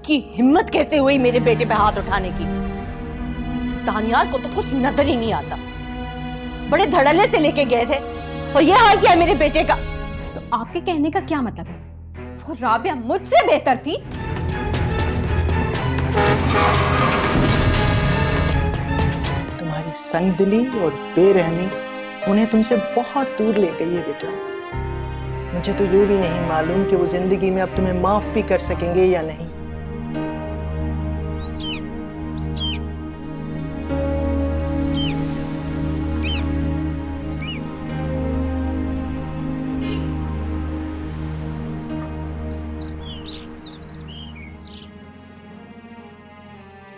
उसकी हिम्मत कैसे हुई मेरे बेटे पे हाथ उठाने की? दानियाल को तो कुछ नजर ही नहीं आता। बड़े धड़ल्ले से लेके गए थे और ये हाल किया मेरे बेटे का। तो आपके कहने का क्या मतलब है? वो राबिया मुझसे बेहतर थी? तुम्हारी संगदिली और बेरहमी उन्हें तुमसे बहुत दूर ले गई है बेटा। मुझे तो ये भी नहीं मालूम कि वो जिंदगी में अब तुम्हें माफ भी कर सकेंगे या नहीं।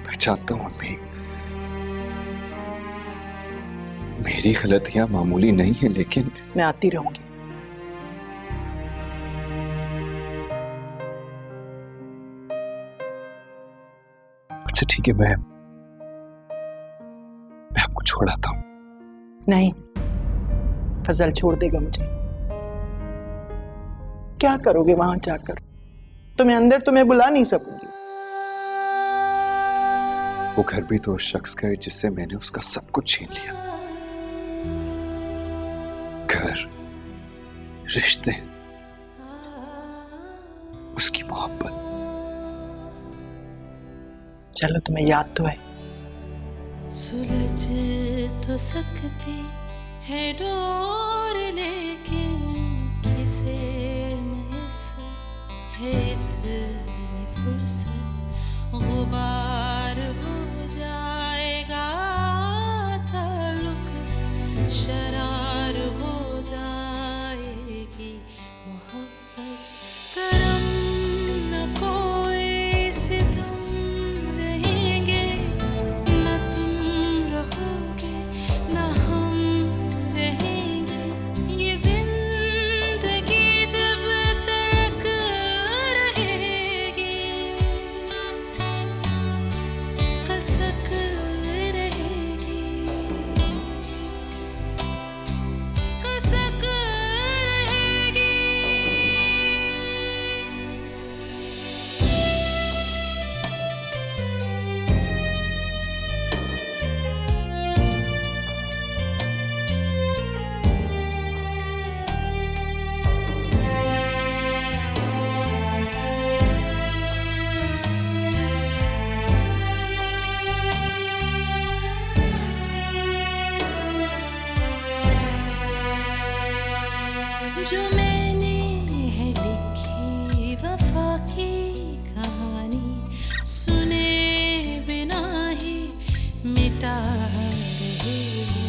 मैं जानता हूं मम्मी, मेरी गलतियां मामूली नहीं है, लेकिन मैं आती रहूंगी। अच्छा ठीक है, मैं आपको छोड़ आता हूं। नहीं, फजल छोड़ देगा मुझे। क्या करोगे वहां जाकर? तुम्हें अंदर तुम्हें बुला नहीं सकूंगी। वो घर भी तो उस शख्स का है जिससे मैंने उसका सब कुछ छीन लिया। घर, रिश्ते, उसकी मोहब्बत। चलो तुम्हें याद तो है। सुलझ तो सकती है डोर, लेकिन किसे मैसर है इतनी फुर्सत? गुबार हो जाएगा ताल्लुक, शरार हो जाएगी मोहब्बत। करम न कोई सितम रहेंगे, न तुम रहोगे न हम रहेंगे। ये जिंदगी जब तक रहेगी कसक रहेगी, कसक रहेगी। जो मैंने है लिखी वफा की कहानी, सुने बिना ही मिटा रहे हो।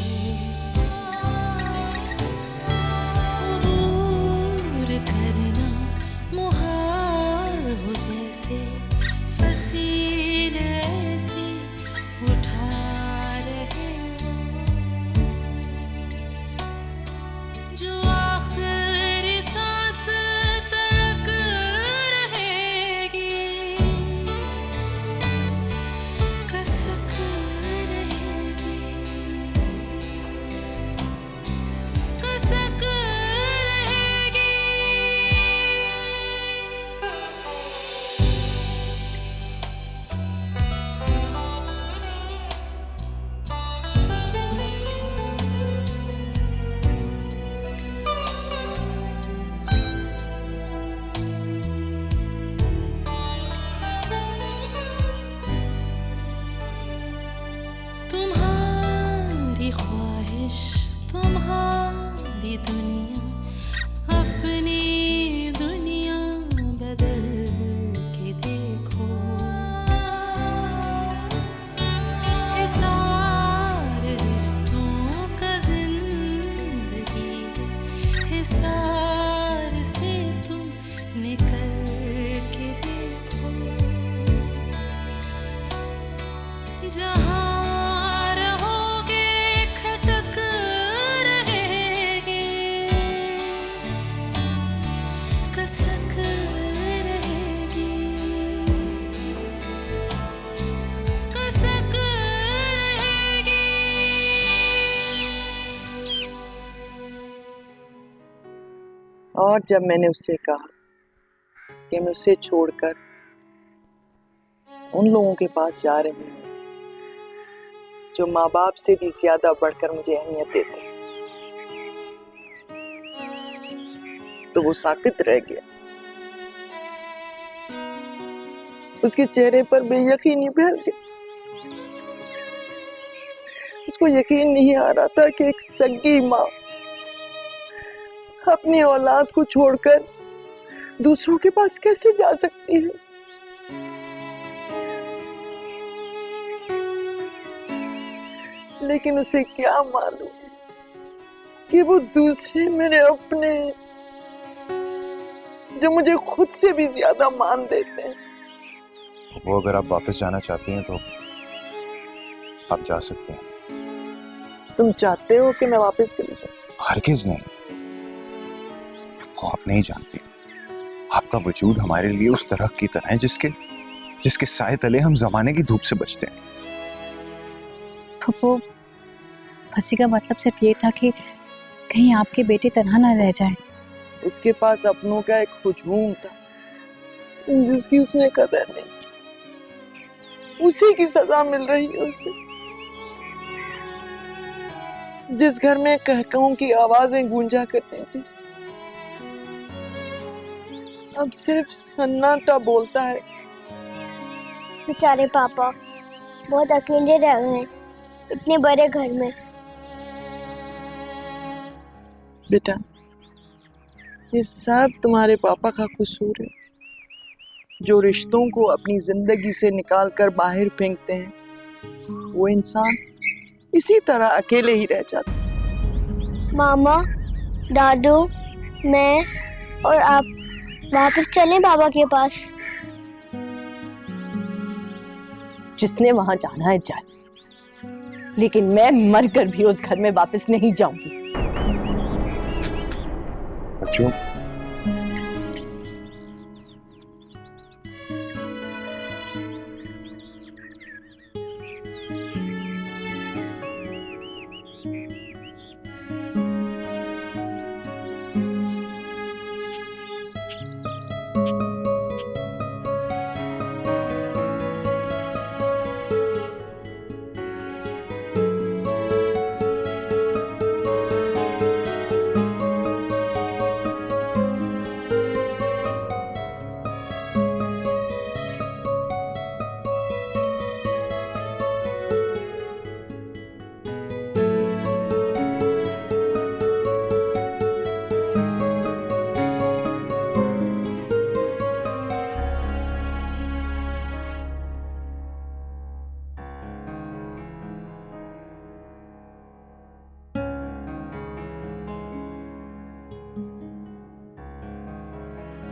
अबूर करना मुहाल हो जैसे, फसील ऐसी उठा रहे हो। जो आखिरी सांस तक रहेगी कसक रहेगी, कसक रहेगी। तुम्हारी ख्वाहिश, तुम्हारी दुनिया, अपनी दुनिया बदल के देखो। हिसार रिश्तों का जिंदगी है, हिसार से तुम निकल के देखो। जहाँ रहोगे खटक रहेगी, कसक रहेगी, कसक रहेगी। और जब मैंने उससे कहा कि मैं उसे छोड़कर उन लोगों के पास जा रही हूँ जो माँ बाप से भी ज्यादा बढ़कर मुझे अहमियत देते हैं, तो वो साकित रह गया। उसके चेहरे पर बेयकीनी फैल गई। उसको यकीन नहीं आ रहा था कि एक सगी माँ अपनी औलाद को छोड़कर दूसरों के पास कैसे जा सकती है। लेकिन उसे क्या मालूम कि वो दूसरे मेरे अपने, जो मुझे खुद से भी ज्यादा मान देते हैं। वो अगर आप वापस जाना चाहती हैं तो आप जा सकते हैं। तुम चाहते हो कि मैं वापस चली जाऊं? हरगिज नहीं। आपको आप नहीं जानती, आपका वजूद हमारे लिए उस तरह की तरह है जिसके साए तले हम जमाने की धूप से बचते हैं। फप्पू, फंसी का मतलब सिर्फ ये था कि कहीं आपके बेटे तन्हा ना रह जाए। उसके पास अपनों का एक हुजूम था जिसकी उसने कदर नहीं की। उसी की सजा मिल रही है उसे। जिस घर में कहकाओं की आवाजें गूंजा करती थी, अब सिर्फ सन्नाटा बोलता है। बेचारे पापा बहुत अकेले रह गए हैं इतने बड़े घर में। बेटा, ये सब तुम्हारे पापा का कसूर है, जो रिश्तों को अपनी जिंदगी से निकालकर बाहर फेंकते हैं। वो इंसान इसी तरह अकेले ही रह जाता है। मामा, दादू, मैं और आप वापस चलें बाबा के पास। जिसने वहां जाना है जाए, लेकिन मैं मरकर भी उस घर में वापस नहीं जाऊंगी। बच्चों,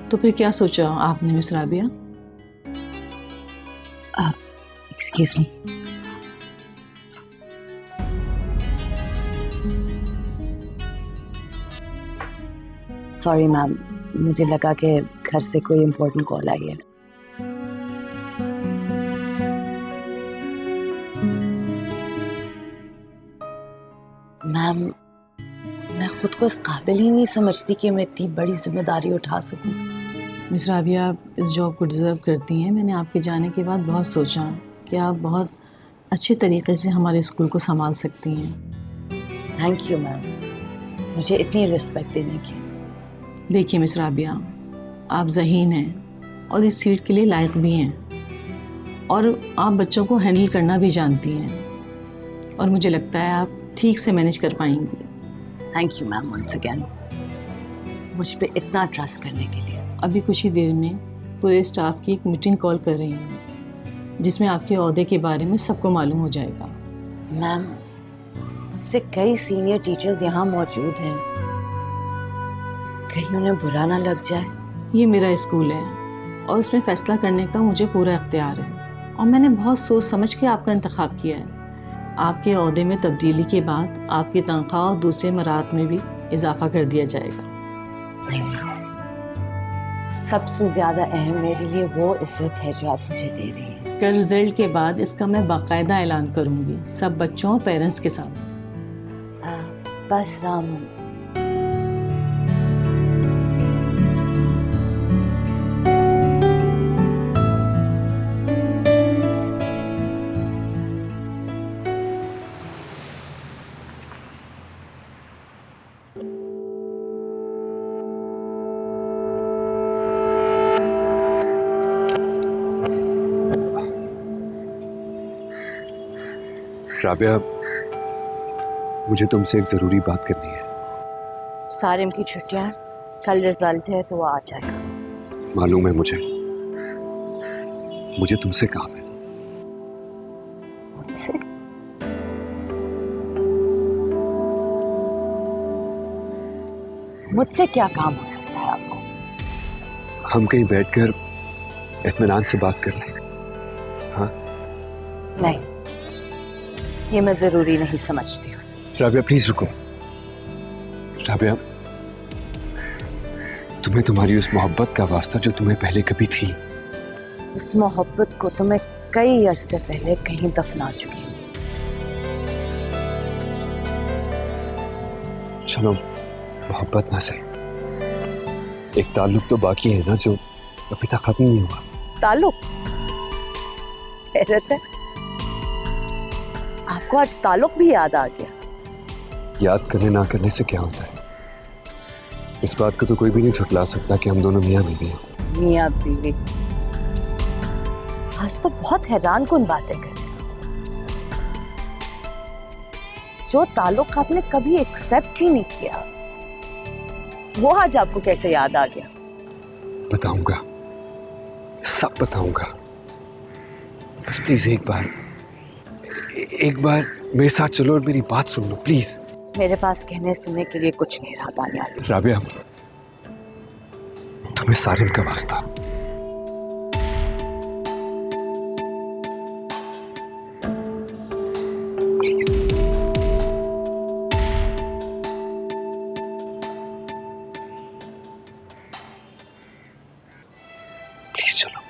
तो फिर क्या सोचा आपने miss Rabia? Excuse me. Sorry ma'am, मुझे लगा कि घर से कोई इम्पोर्टेंट कॉल आई है। मैम, मैं खुद को इस काबिल ही नहीं समझती कि मैं इतनी बड़ी जिम्मेदारी उठा सकूं। मिस राबिया, आप इस जॉब को डिज़र्व करती हैं। मैंने आपके जाने के बाद बहुत सोचा कि आप बहुत अच्छे तरीके से हमारे स्कूल को संभाल सकती हैं। थैंक यू मैम, मुझे इतनी रिस्पेक्ट देने की। देखिए मिस राबिया, आप ज़हीन हैं और इस सीट के लिए लायक भी हैं, और आप बच्चों को हैंडल करना भी जानती हैं, और मुझे लगता है आप ठीक से मैनेज कर पाएंगी। Thank you ma'am once again, मुझ पे इतना ट्रस्ट करने के लिए। अभी कुछ ही देर में पूरे स्टाफ की एक मीटिंग कॉल कर रही हूँ, जिसमें आपके ओहदे के बारे में सबको मालूम हो जाएगा। मैम, मुझसे कई सीनियर टीचर्स यहाँ मौजूद हैं, कहीं उन्हें बुरा ना लग जाए। ये मेरा स्कूल है और उसमें फ़ैसला करने का मुझे पूरा इख्तियार है, और मैंने बहुत सोच समझ के आपका इंतखाब किया है। आपके ओहदे में तब्दीली के बाद आपकी तनख्वाह और दूसरे मरात में भी इजाफा कर दिया जाएगा। सबसे ज़्यादा अहम मेरे लिए वो इज्जत है जो आप मुझे दे रही हैं। कल रिजल्ट के बाद इसका मैं बाकायदा ऐलान करूँगी सब बच्चों और पेरेंट्स के साथ। बस राबिया, मुझे तुमसे एक जरूरी बात करनी है। सारिम की छुट्टियां, कल रिजल्ट है तो वो आ जाएगा। मालूम है मुझे तुमसे काम है। मुझसे? मुझसे क्या काम हो सकता है आपको? हम कहीं बैठकर इत्मीनान से बात कर लें। हाँ? नहीं, ये मैं जरूरी नहीं समझती हूँ। राबिया प्लीज रुको। राबिया, तुम्हें तुम्हारी उस मोहब्बत का वास्ता जो तुम्हें पहले कभी थी। उस मोहब्बत को तो मैं कई अरसे पहले कहीं दफना चुकी हूँ। चलो मोहब्बत ना सही, एक ताल्लुक तो बाकी है ना जो अभी तक खत्म नहीं हुआ। ताल्लुक? हैरत है, आपको आज ताल्लुक भी याद आ गया। याद करने ना करने से क्या होता है? इस बात को तो कोई भी नहीं झुठला सकता कि हम दोनों मियाँ बीवी हैं। मियाँ बीवी? आज तो बहुत हैरान कुन बातें कर रहे हो। जो ताल्लुक आपने कभी एक्सेप्ट ही नहीं किया, वो आज आपको कैसे याद आ गया? बताऊंगा, सब बताऊंगा। बस प्लीज एक बार मेरे साथ चलो और मेरी बात सुन लो प्लीज। मेरे पास कहने सुनने के लिए कुछ नहीं रहा दानियाल। राबिया, तुम्हें सारिम का वास्ता, प्लीज। प्लीज चलो।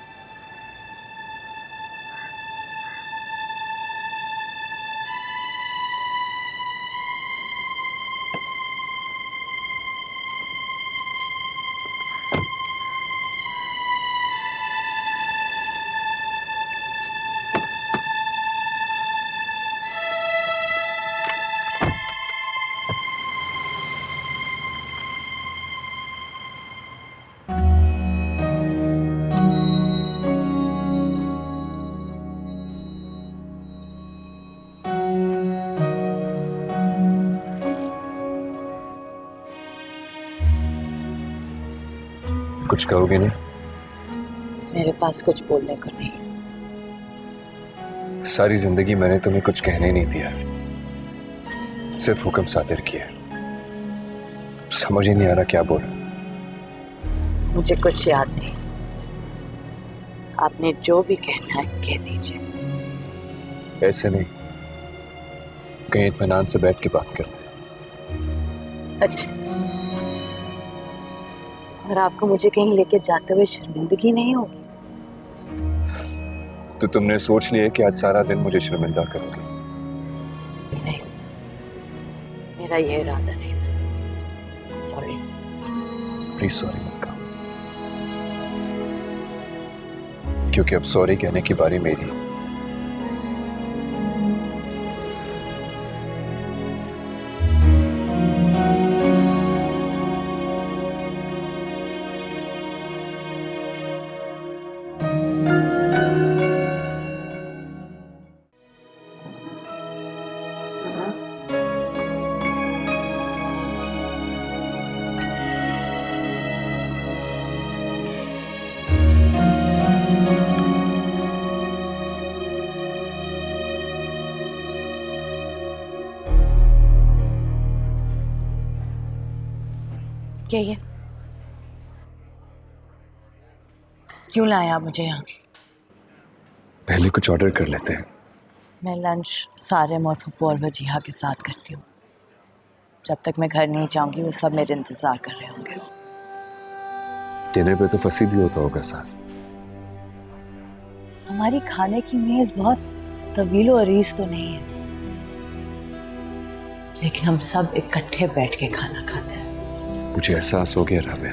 कुछ कहोगे नहीं? मेरे पास कुछ बोलने को नहीं। सारी जिंदगी मैंने तुम्हें कुछ कहने नहीं दिया, सिर्फ हुक्म सादिर किया। समझ ही नहीं आ रहा क्या बोला। मुझे कुछ याद नहीं। आपने जो भी कहना है कह दीजिए। ऐसे नहीं, कहीं इत्मीनान से बैठ के बात करते हैं। अच्छा, और आपको मुझे कहीं लेके जाते हुए शर्मिंदगी नहीं होगी? तो तुमने सोच लिया कि आज सारा दिन मुझे शर्मिंदा करोगे? नहीं, मेरा ये इरादा नहीं था। सॉरी। प्लीज सॉरी मत कहो, क्योंकि अब सॉरी कहने की बारी मेरी है। क्या ये? क्यों लाया मुझे यहाँ? पहले कुछ ऑर्डर कर लेते हैं। मैं लंच सारिम और फप्पू और वजीहा के साथ करती हूँ। जब तक मैं घर नहीं जाऊंगी वो सब मेरे इंतजार कर रहे होंगे। डिनर पे तो फसी भी होता होगा साथ। हमारी खाने की मेज बहुत तवीलो अरीज तो नहीं है, लेकिन हम सब इकट्ठे बैठ के खाना खाते हैं। मुझे एहसास हो गया राबिया,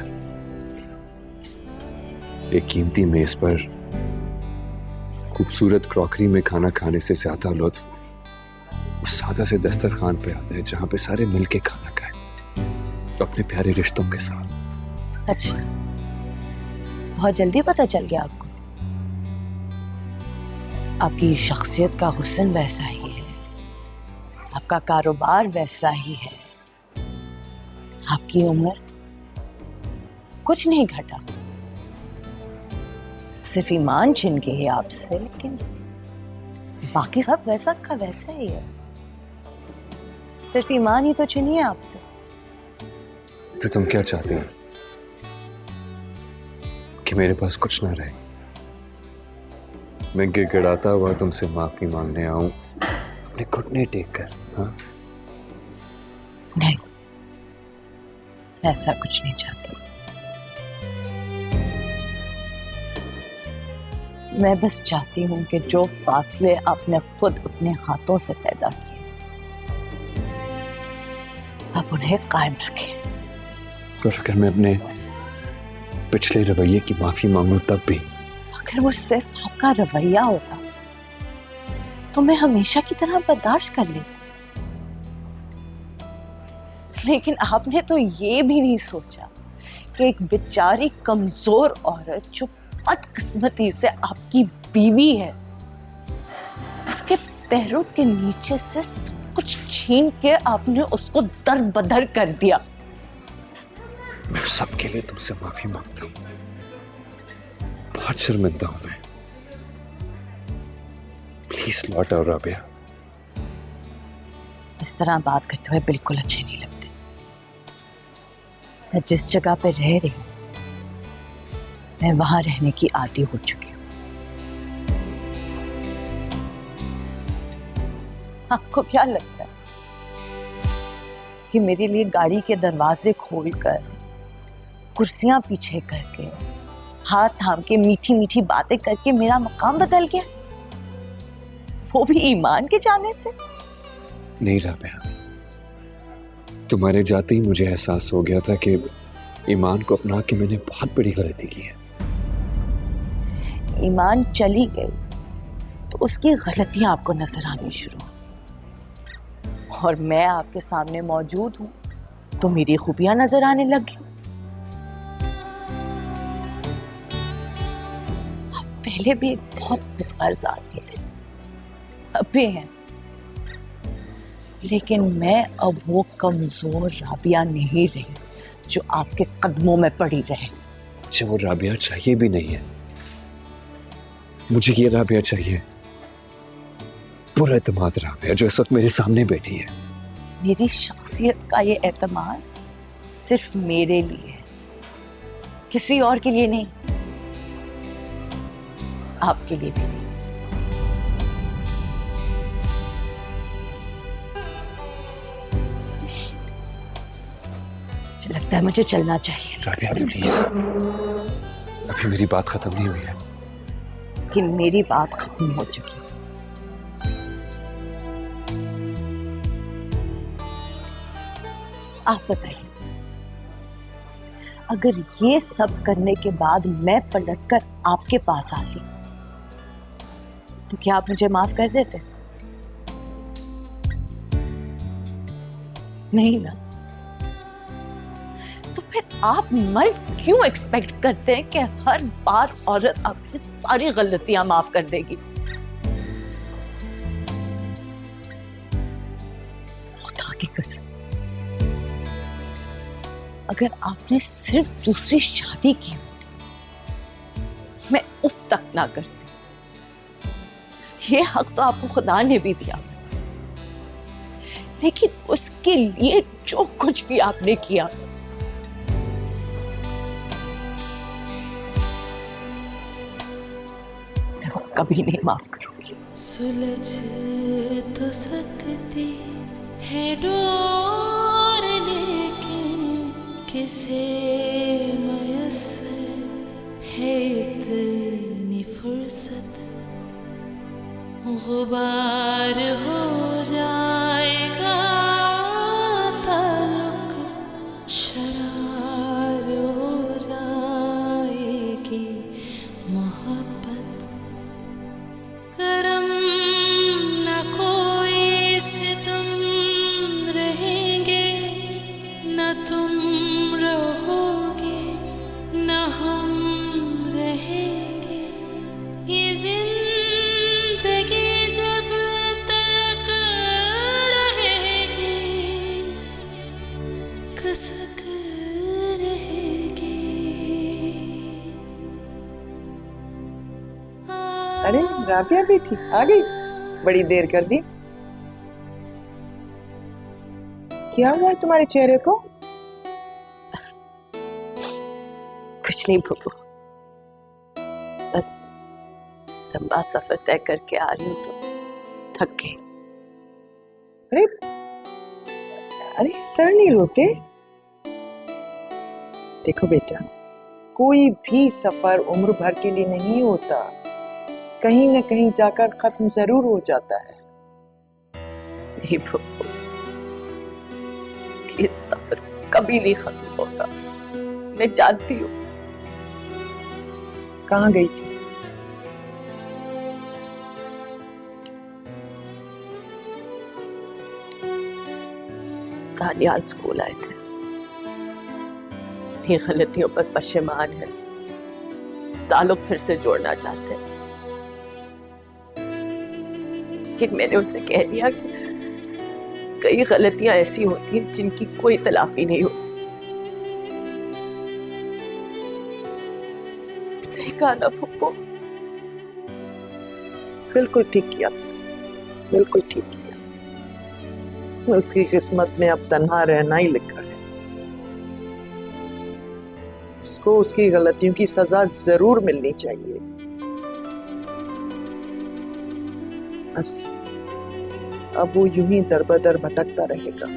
एक कीमती मेज पर खूबसूरत क्रॉकरी में खाना खाने से ज्यादा लुत्फ उस सादा से दस्तरखान पे आता है जहां पे सारे मिलके खाना खाएं, अपने प्यारे रिश्तों के साथ। अच्छा, बहुत जल्दी पता चल गया आपको? आपकी शख्सियत का हुस्न वैसा ही है, आपका कारोबार वैसा ही है, आपकी उम्र कुछ नहीं घटा, सिर्फ ईमान छिन के है आपसे, लेकिन बाकी सब वैसा का वैसा ही है। सिर्फ ईमान ही तो छिनी है आपसे। तो तुम क्या चाहते हो? कि मेरे पास कुछ ना रहे? मैं गिड़गिड़ाता हुआ तुमसे माफी मांगने आऊं अपने घुटने टेक कर? हाँ, नहीं, ऐसा कुछ नहीं चाहती। मैं बस चाहती हूं कि जो फासले आपने खुद अपने हाथों से पैदा किए, आप उन्हें कायम रखें। और अगर मैं अपने पिछले रवैये की माफी मांगूं तब भी? अगर वो सिर्फ आपका रवैया होता तो मैं हमेशा की तरह बर्दाश्त कर लेती, लेकिन आपने तो ये भी नहीं सोचा कि एक बेचारी कमजोर औरत जो बदकिस्मती से आपकी बीवी है, उसके पैरों के नीचे से सब कुछ छीन के आपने उसको दर बदर कर दिया। मैं सबके लिए तुमसे माफी मांगता हूँ, बहुत शर्मिंदा हूं मैं। प्लीज लौट आओ राबिया। इस तरह बात करते हुए बिल्कुल अच्छे नहीं लगते। मैं जिस जगह पे रह रही हूँ, मैं वहां रहने की आदी हो चुकी हूँ। आपको क्या लगता है कि मेरे लिए गाड़ी के दरवाजे खोलकर, कुर्सियां पीछे करके, हाथ थाम के मीठी मीठी बातें करके मेरा मकाम बदल गया, वो भी ईमान के जाने से? नहीं राबिया, तुम्हारे जाते ही मुझे एहसास हो गया था कि ईमान को अपना के मैंने बहुत बड़ी गलती की है। ईमान चली गई तो उसकी गलतियां आपको नजर आनी शुरू, और मैं आपके सामने मौजूद हूं तो मेरी खूबियां नजर आने लगी। आप पहले भी एक बहुत खुदगर्ज आदमी थे, अब भी हैं, लेकिन मैं अब वो कमजोर राबिया नहीं रही जो आपके कदमों में पड़ी रहे। मुझे वो राबिया चाहिए भी नहीं है। मुझे ये राबिया चाहिए, पूरा एतमाद राबिया, जो इस वक्त मेरे सामने बैठी है। मेरी शख्सियत का ये एतमाद सिर्फ मेरे लिए है, किसी और के लिए नहीं, आपके लिए भी नहीं। मुझे लगता है मुझे चलना चाहिए। राबिया प्लीज, अभी मेरी बात खत्म नहीं हुई है। कि मेरी बात खत्म हो चुकी। आप बताइए, अगर ये सब करने के बाद मैं पलटकर आपके पास आती तो क्या आप मुझे माफ कर देते? नहीं ना? तो फिर आप मर्द क्यों एक्सपेक्ट करते हैं कि हर बार औरत आपकी सारी गलतियां माफ कर देगी? खुदा की कसम, अगर आपने सिर्फ दूसरी शादी की होती, मैं उफ तक ना करती। ये हक तो आपको खुदा ने भी दिया, लेकिन उसके लिए जो कुछ भी आपने किया, मैं वो कभी नहीं माफ करूंगी। सुलझ तो सकती है डोर, लेकिन किसे मयस्सर है इतनी फुर्सत। गुबार हो जाएगा ताल्लुक, शरार हो जाएगी मोहब्बत। करम न कोई सितम रहेंगे, न तुम रहोगे न हम रहेंगे। ये जिंदगी जब अरे राबिया बेटी आ गई, बड़ी देर कर दी। क्या हुआ है तुम्हारे चेहरे को? कुछ नहीं बब्बू, बस लंबा सफर तय करके आ रही हूँ तो थक गई। अरे अरे इस तरह नहीं रोते। देखो बेटा, कोई भी सफर उम्र भर के लिए नहीं होता, कहीं न कहीं जाकर खत्म जरूर हो जाता है। नहीं बब्बू, ये सफर कभी नहीं खत्म होगा, मैं जानती हूँ। कहाँ गई थी? दानियाल स्कूल आए थे, अपनी गलतियों पर पशेमान है, ताल्लुक फिर से जोड़ना चाहते हैं। लेकिन मैंने उनसे कह दिया कि कई गलतियां ऐसी होती हैं जिनकी कोई तलाफी नहीं होती। सही कहा ना पप्पू? बिल्कुल ठीक किया, बिल्कुल ठीक किया। उसकी किस्मत में अब तन्हा रहना ही लिखा है। उसको उसकी गलतियों की सजा जरूर मिलनी चाहिए। बस अब वो यूं ही दर बदर भटकता रहेगा।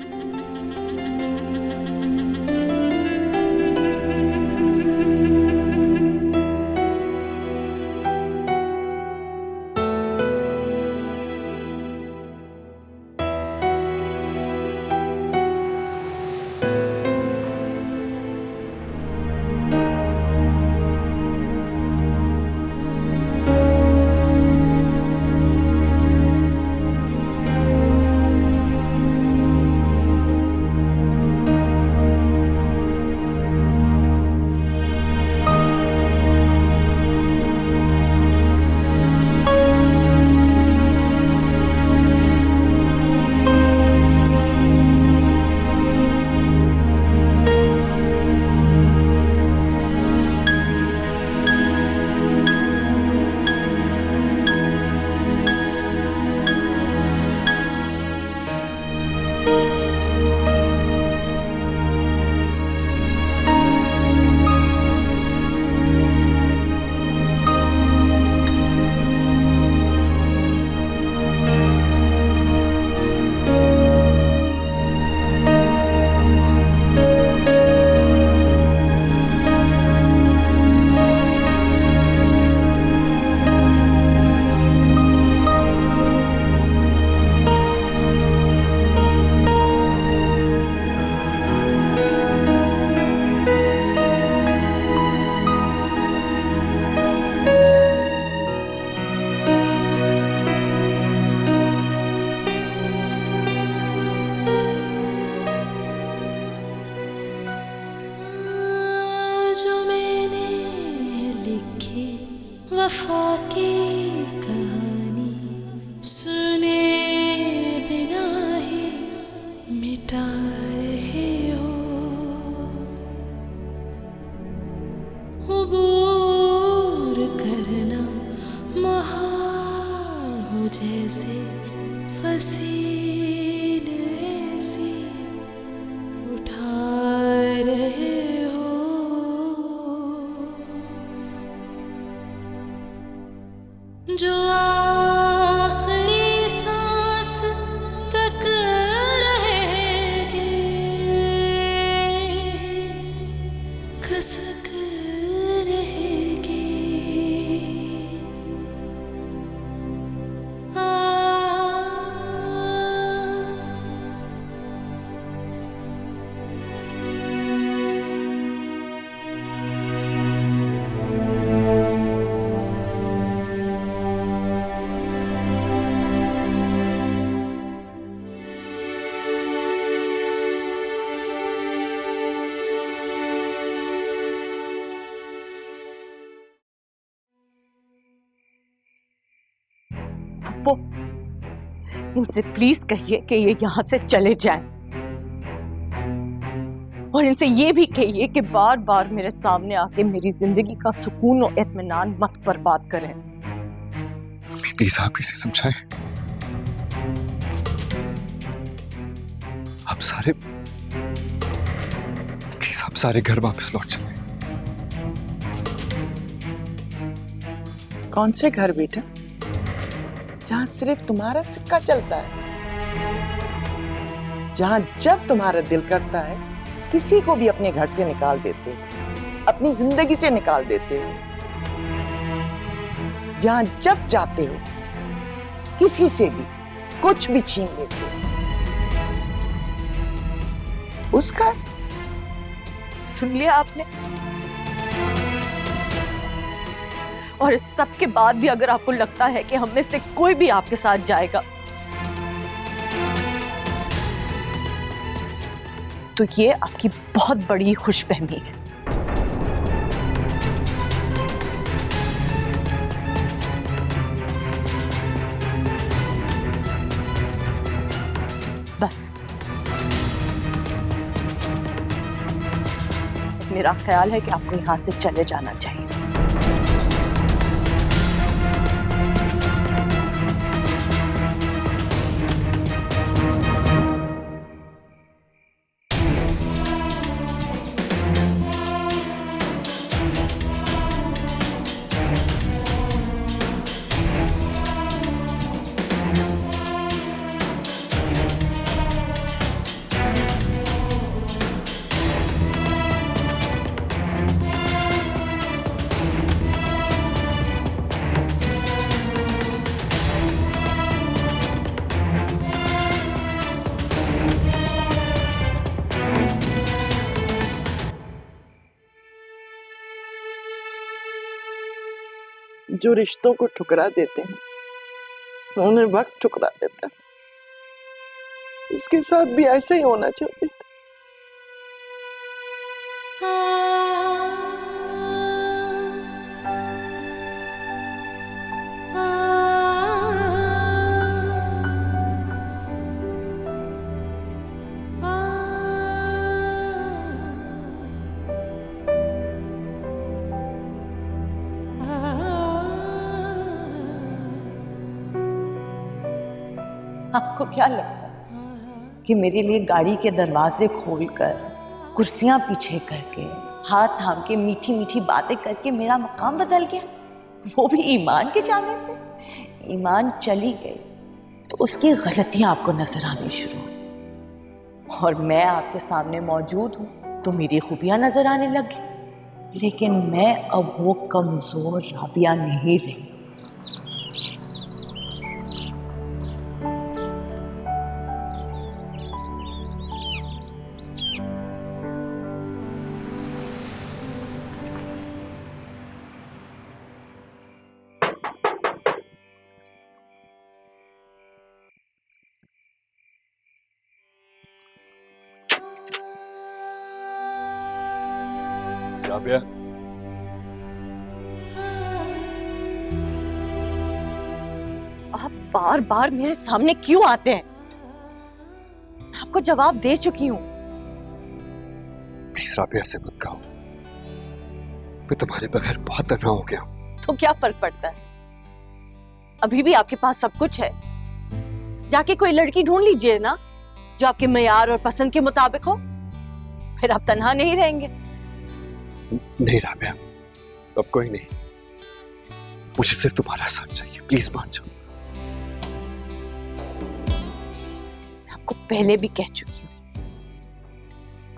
वफा की कहानी सुने बिना ही मिटा रहे हो, उबूर करना महाल हो जैसे फसील ऐसी उठा रहे हो, जो आखिरी सांस तक रहेंगे खसक रहेंगे। पप्पू, इनसे प्लीज कहिए कि ये यहाँ से चले जाएं। और इनसे ये भी कहिए कि बार बार मेरे सामने आके मेरी जिंदगी का सुकून और इत्मीनान मत बर्बाद करें। प्लीज आप इसे समझाएं। आप सारे घर वापस लौट चले। कौन से घर बेटा, जहां सिर्फ तुम्हारा सिक्का चलता है, जहां जब तुम्हारा दिल करता है किसी को भी अपने घर से निकाल देते हो, अपनी जिंदगी से निकाल देते हो, जहां जब चाहते हो किसी से भी कुछ भी छीन लेते हो, उसका सुन लिया आपने? और इस सब के बाद भी अगर आपको लगता है कि हम में से कोई भी आपके साथ जाएगा, तो ये आपकी बहुत बड़ी खुशफहमी है। बस मेरा ख्याल है कि आपको यहां से चले जाना चाहिए। जो रिश्तों को ठुकरा देते हैं उन्हें वक्त ठुकरा देता है। इसके साथ भी ऐसा ही होना चाहिए था। आपको क्या लगता है कि मेरे लिए गाड़ी के दरवाजे खोलकर, कुर्सियां पीछे करके, हाथ थाम के मीठी मीठी बातें करके मेरा मकाम बदल गया? वो भी ईमान के जाने से। ईमान चली गई तो उसकी गलतियां आपको नजर आनी शुरू हुई, और मैं आपके सामने मौजूद हूं तो मेरी खूबियां नजर आने लगी। लेकिन मैं अब वो कमजोर राबिया नहीं रही। राबिया, आप बार बार मेरे सामने क्यों आते हैं? मैं आपको जवाब दे चुकी हूं। प्लीज राबिया से मत कहो, मैं तुम्हारे बगैर बहुत तन्हा हो गया हूं। तो क्या फर्क पड़ता है? अभी भी आपके पास सब कुछ है। जाके कोई लड़की ढूंढ लीजिए ना, जो आपके मेयार और पसंद के मुताबिक हो। फिर आप तन्हा नहीं रहेंगे। नहीं राबिया, अब कोई नहीं, मुझे सिर्फ तुम्हारा साथ चाहिए। प्लीज मान जाओ। आपको पहले भी कह चुकी हूं,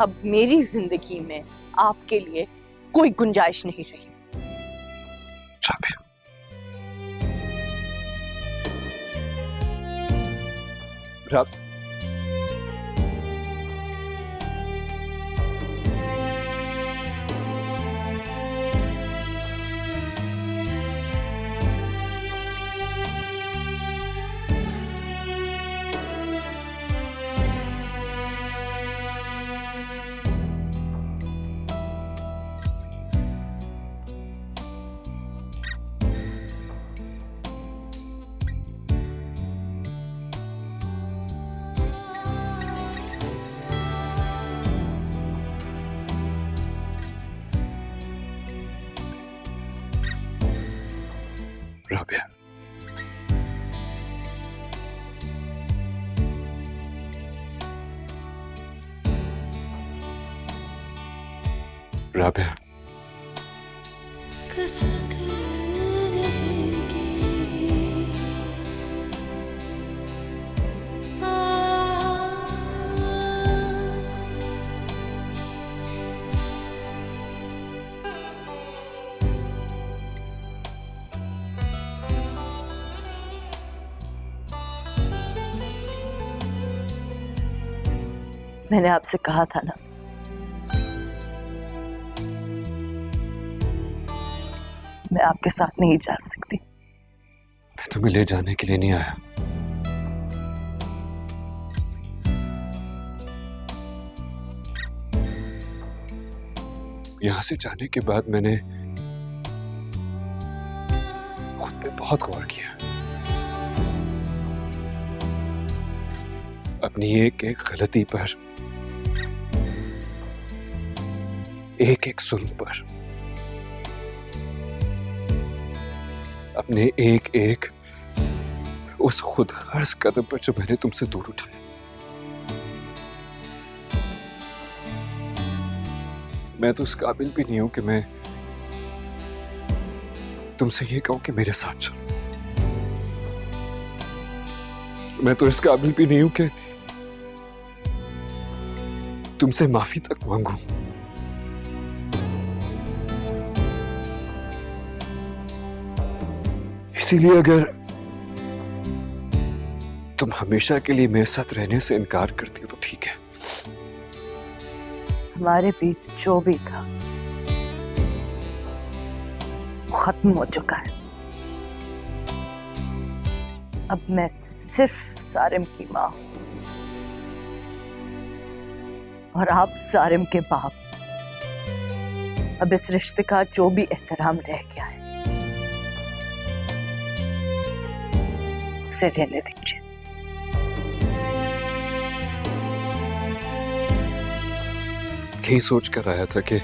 अब मेरी जिंदगी में आपके लिए कोई गुंजाइश नहीं रही। राबिया, राबिया, राबिया, कसक रहेगी। मैंने आपसे कहा था ना, मैं आपके साथ नहीं जा सकती। मैं तुम्हें ले जाने के लिए नहीं आया। यहां से जाने के बाद मैंने खुद पे बहुत गौर किया। अपनी एक एक गलती पर, एक एक जुल्म पर, अपने एक एक उस खुद गर्ज कदम पर जो मैंने तुमसे दूर उठाया। मैं तो इस काबिल भी नहीं हूं कि मैं तुमसे ये कहूं कि मेरे साथ चलो। मैं तो इस काबिल भी नहीं हूं कि तुमसे माफी तक मांगू। इसीलिए अगर तुम हमेशा के लिए मेरे साथ रहने से इनकार करती हो तो ठीक है। हमारे बीच जो भी था वो खत्म हो चुका है। अब मैं सिर्फ सारिम की माँ हूं और आप सारिम के बाप। अब इस रिश्ते का जो भी एहतराम रह गया है उसे रहने दीजिए। यही सोच कर आया था कि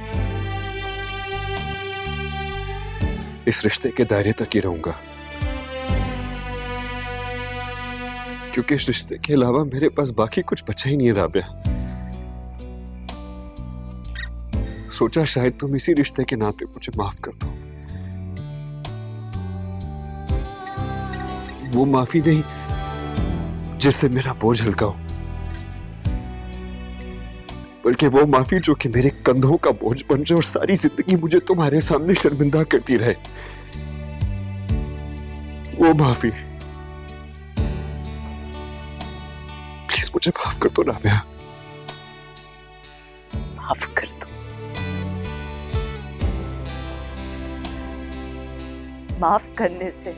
इस रिश्ते के दायरे तक ही रहूंगा, क्योंकि इस रिश्ते के अलावा मेरे पास बाकी कुछ बचा ही नहीं है। राबिया, सोचा शायद तुम इसी रिश्ते के नाते मुझे माफ कर दो। वो माफी नहीं जिससे मेरा बोझ हल्का हो, बल्कि वो माफी जो कि मेरे कंधों का बोझ बन जाए और सारी जिंदगी मुझे तुम्हारे सामने शर्मिंदा करती रहे। वो माफी। प्लीज मुझे माफ कर दो राबिया। माफ कर दो। माफ करने से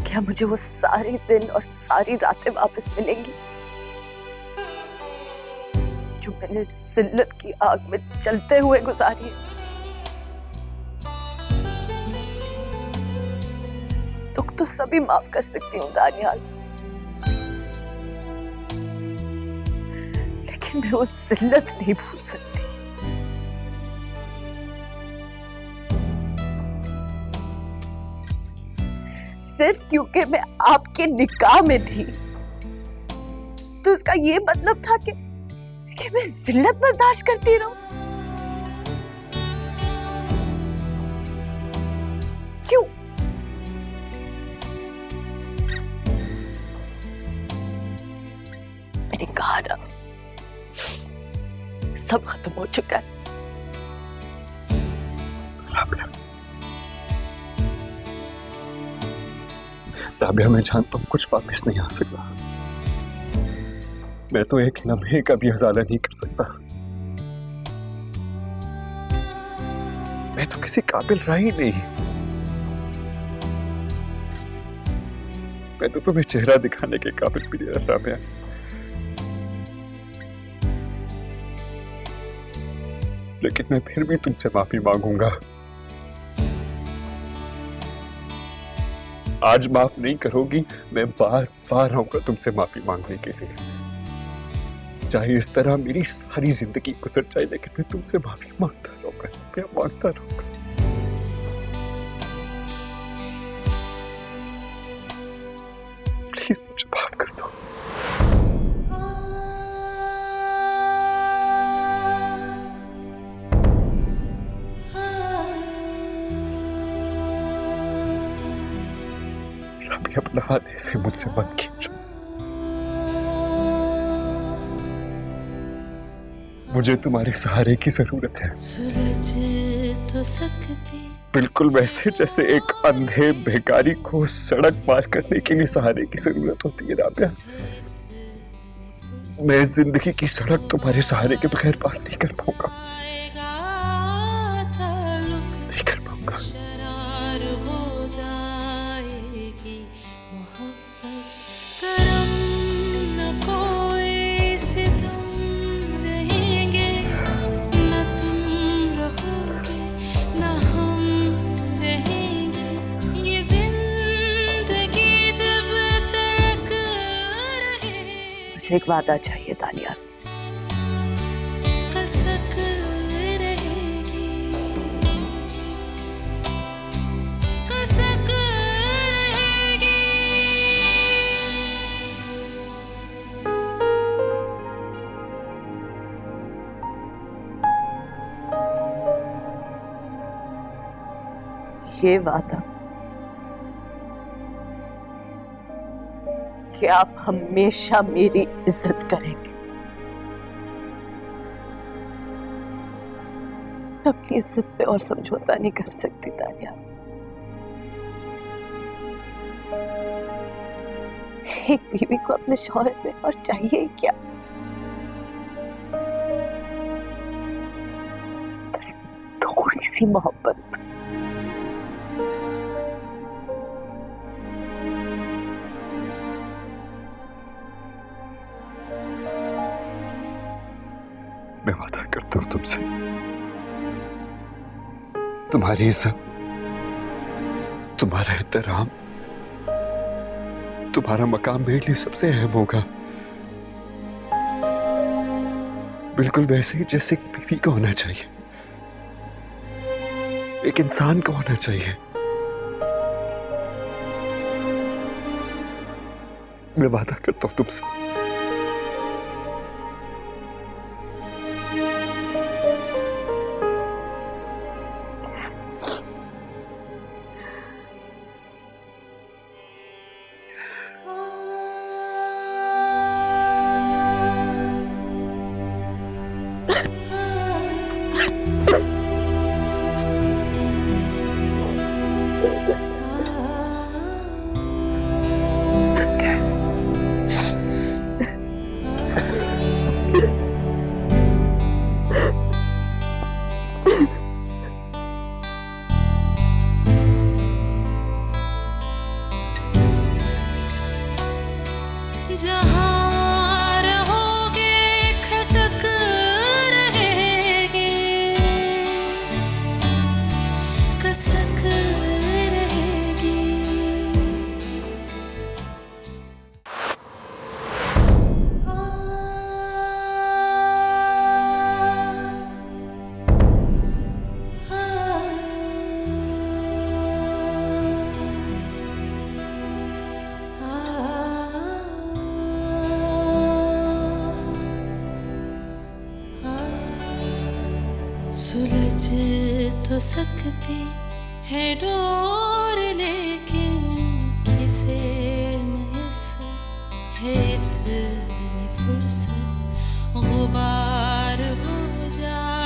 क्या मुझे वो सारे दिन और सारी रातें वापस मिलेंगी जो मैंने जिल्लत की आग में जलते हुए गुजारी है? दुख तो सभी माफ कर सकती हूँ दानियाल, लेकिन मैं वो जिल्लत नहीं भूल सकती। सिर्फ क्योंकि मैं आपके निकाह में थी तो उसका ये मतलब था कि मैं जिल्लत बर्दाश्त करती रहूं? क्यों? मैंने कहा ना, सब खत्म हो चुका है। राबिया, मैं जानता हूं कुछ वापस नहीं आ सकता। मैं तो एक लम्हे का भी हज़ारा नहीं कर सकता। मैं तो किसी काबिल रहा ही नहीं। मैं तो तुम्हें चेहरा दिखाने के काबिल भी नहीं रहा राबिया। लेकिन मैं फिर भी तुमसे माफी मांगूंगा। आज माफ नहीं करोगी, मैं बार बार आऊंगा तुमसे माफी मांगने के लिए। चाहे इस तरह मेरी सारी जिंदगी गुजर जाए, लेकिन मैं तुमसे माफी मांगता रहूंगा, मांगता रहूंगा। प्लीज मुझे माफ कर दो। कोई अपना हाथ ऐसे मुझसे मत खींचो। मुझे तुम्हारे सहारे की जरूरत है, सुलझ तो सकती बिल्कुल वैसे जैसे एक अंधे भिखारी को सड़क पार करने के लिए सहारे की जरूरत होती है राबिया। मैं जिंदगी की सड़क तुम्हारे सहारे के बगैर पार नहीं कर पाऊंगा, नहीं कर पाऊंगा। शरार हो जाएगी मोहब्बत, करम न कोई सितम रहेंगे, न तुम रहोगे न हम रहेंगे, ये जिंदगी जब तक रहे। मुझे एक वादा चाहिए दानियाल। कसक रहेगी, कसक रहेगी। ये वादा कि आप हमेशा मेरी इज्जत करेंगे। मैं अपनी इज्जत पे और समझौता नहीं कर सकती दानियाल। एक बीवी को अपने शौहर से और चाहिए क्या? बस थोड़ी सी मोहब्बत। मैं वादा करता हूं तुमसे, तुम्हारी इज्जत, तुम्हारा एहतराम, तुम्हारा मकाम मेरे लिए सबसे अहम होगा, बिल्कुल वैसे ही जैसे एक बीवी को होना चाहिए, एक इंसान को होना चाहिए। मैं वादा करता हूं तुमसे। जहाँ रहोगे खटक रहेगी, कसक रहेगी। सुलझ तो सकती है डोर, लेकिन किसे मुयस्सर है इतनी फुर्सत, गुबार हो जाए।